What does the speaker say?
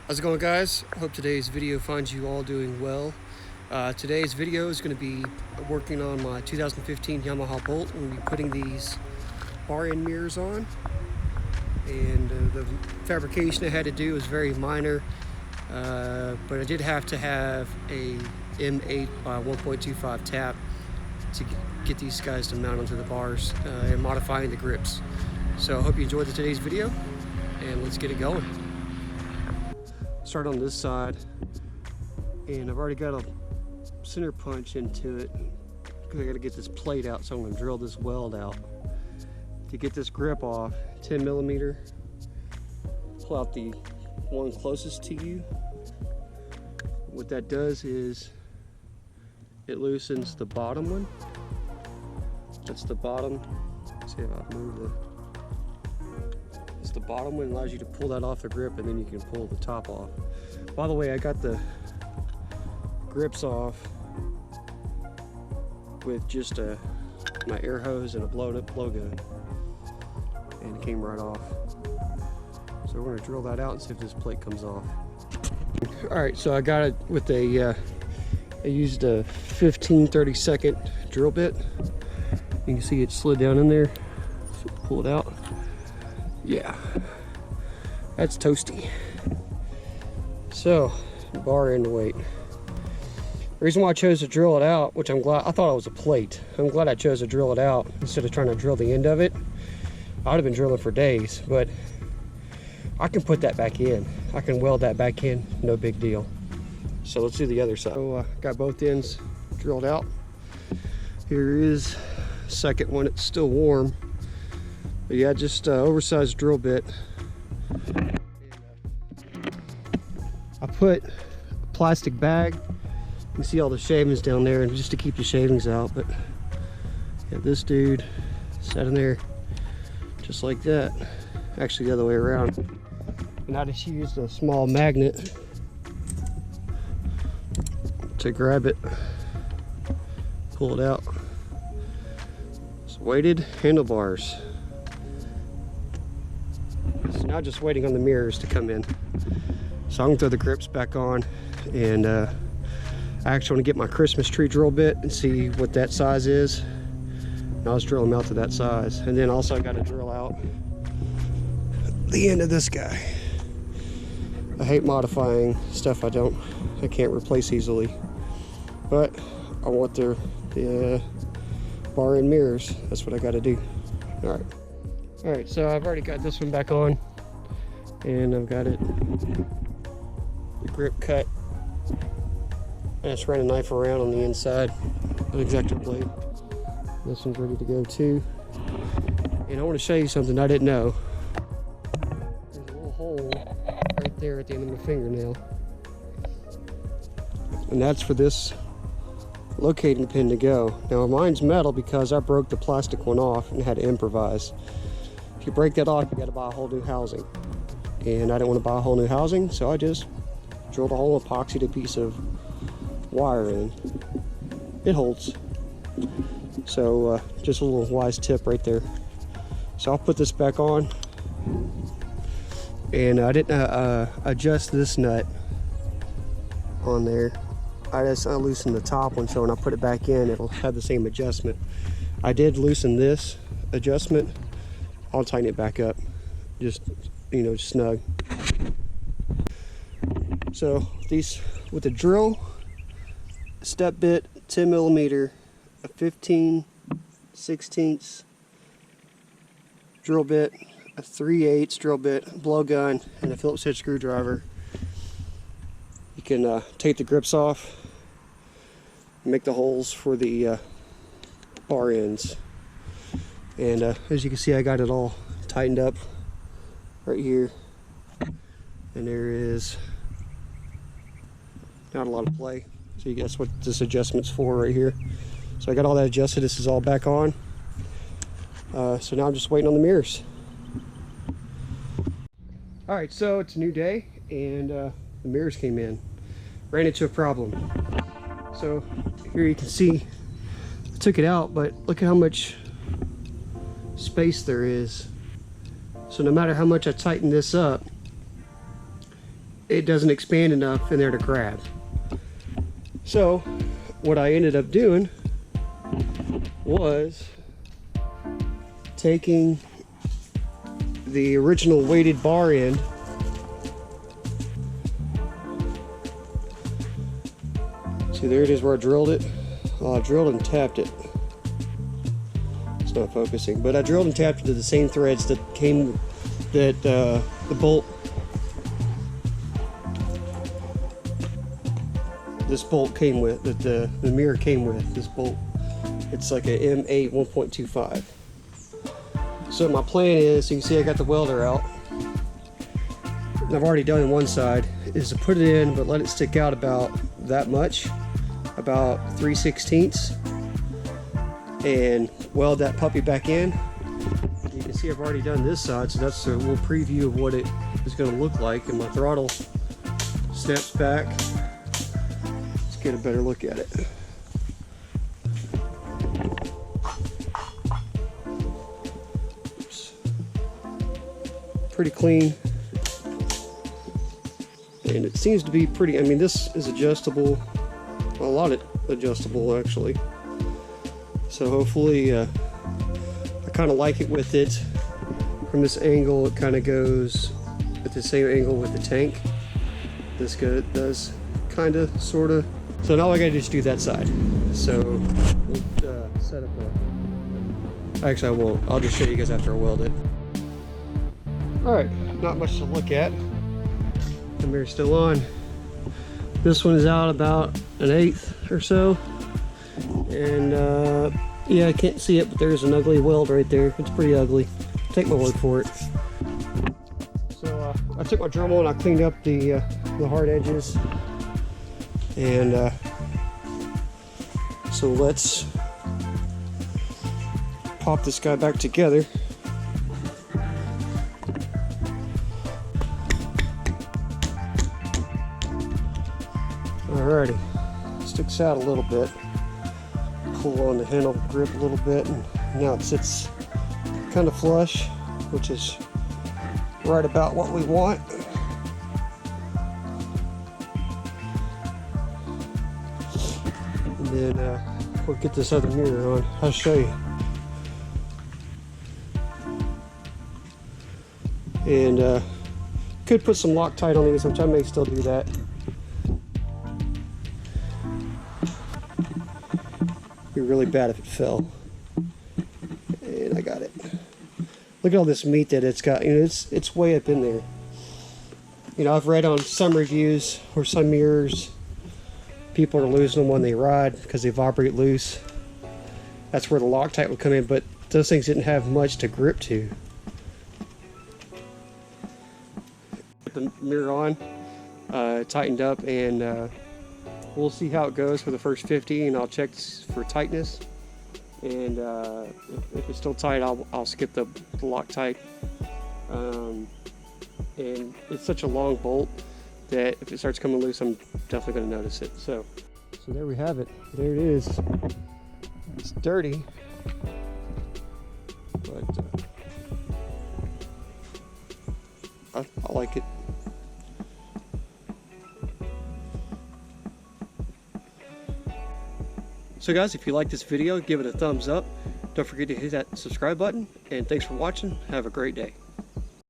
How's it going, guys? I hope today's video finds you all doing well. Today's video is going to be working on my 2015 Yamaha Bolt. I'm going to be putting these bar end mirrors on, and the fabrication I had to do was very minor, but I did have to have a M8 by 1.25 tap to get these guys to mount onto the bars and modifying the grips. So I hope you enjoyed today's video, and let's get it going. Start on this side, and I've already got a center punch into it because I got to get this plate out, so I'm going to drill this weld out to get this grip off. 10 millimeter, pull out the one closest to you. What that does is it loosens the bottom one. That's the bottom. Let's see if I move the. It's the bottom one, allows you to pull that off the grip, and then you can pull the top off. By the way, I got the grips off with just my air hose and a blow gun, and it came right off. So we're going to drill that out and see if this plate comes off. All right, so I got it with I used a 15/32 drill bit. You can see it slid down in there. So pull it out. Yeah, that's toasty. So, bar end weight. The reason why I chose to drill it out, which I'm glad, I thought it was a plate. I'm glad I chose to drill it out instead of trying to drill the end of it. I would have been drilling for days, but I can put that back in. I can weld that back in, no big deal. So let's do the other side. So got both ends drilled out. Here is the second one, it's still warm. But yeah, just oversized drill bit. And, I put a plastic bag. You can see all the shavings down there, and just to keep the shavings out. But yeah, this dude sat in there just like that. Actually, the other way around. And I just used a small magnet to grab it, pull it out. It's weighted handlebars. So now just waiting on the mirrors to come in. So I'm gonna throw the grips back on, and I actually want to get my Christmas tree drill bit and see what that size is. And I'll just drill them out to that size. And then also I got to drill out the end of this guy. I hate modifying stuff I can't replace easily. But I want the bar end mirrors. That's what I got to do. All right, so I've already got this one back on, and I've got the grip cut. I just ran a knife around on the inside of the X-Acto blade. This one's ready to go too. And I want to show you something I didn't know. There's a little hole right there at the end of my fingernail. And that's for this locating pin to go. Now mine's metal because I broke the plastic one off and had to improvise. If you break that off, you got to buy a whole new housing. And I didn't want to buy a whole new housing, so I just drilled a hole, epoxied a piece of wire in. It holds. So just a little wise tip right there. So I'll put this back on. And I didn't adjust this nut on there. I loosened the top one, so when I put it back in, it'll have the same adjustment. I did loosen this adjustment. I'll tighten it back up, just, you know, snug. So these, with the drill, step bit, 10 millimeter, a 15/16 drill bit, a 3/8 drill bit, blow gun, and a Phillips head screwdriver. You can take the grips off, make the holes for the bar ends. And as you can see, I got it all tightened up right here. And there is not a lot of play. So you guess what this adjustment's for right here. So I got all that adjusted. This is all back on. So now I'm just waiting on the mirrors. All right, so it's a new day, and the mirrors came in. Ran into a problem. So here you can see, I took it out, but look at how much space there is. So no matter how much I tighten this up, it doesn't expand enough in there to grab. So what I ended up doing was taking the original weighted bar end, see there it is where I drilled it. I drilled and tapped it. It's not focusing, but I drilled and tapped into the same threads that came, that the bolt, this bolt came with, that the mirror came with, this bolt. It's like a M8 1.25. So my plan is, you can see I got the welder out, and I've already done one side, is to put it in but let it stick out about that much, about 3/16, and weld that puppy back in. You can see I've already done this side, so that's a little preview of what it is going to look like, and my throttle steps back. Let's get a better look at it. Pretty clean, and it seems to be pretty, I mean, this is adjustable, a lot of adjustable actually, so hopefully I kind of like it with it. From this angle it kind of goes at the same angle with the tank. This does kind of, sort of. So now I gotta just do that side. So we'll set up a, actually I won't, I'll just show you guys after I weld it. Alright, not much to look at. The mirror's still on. This one is out about 1/8 or so. And yeah, I can't see it, but there's an ugly weld right there. It's pretty ugly. Take my word for it. So I took my Dremel and I cleaned up the hard edges. And so let's pop this guy back together. Alrighty, sticks out a little bit. Pull on the handle grip a little bit, and now it sits kind of flush, which is right about what we want. And then we'll get this other mirror on. I'll show you. And could put some Loctite on these, which I may still do that. Be really bad if it fell. And I got it. Look at all this meat that it's got. You know, it's way up in there. You know, I've read on some reviews where some mirrors, people are losing them when they ride because they vibrate loose. That's where the Loctite would come in, but those things didn't have much to grip to. Put the mirror on, tightened up, and we'll see how it goes for the first 50, and I'll check for tightness. And if it's still tight, I'll skip the Loctite. And it's such a long bolt that if it starts coming loose, I'm definitely going to notice it. So there we have it. There it is. It's dirty, but I like it. So guys, if you like this video, give it a thumbs up. Don't forget to hit that subscribe button, and thanks for watching. Have a great day.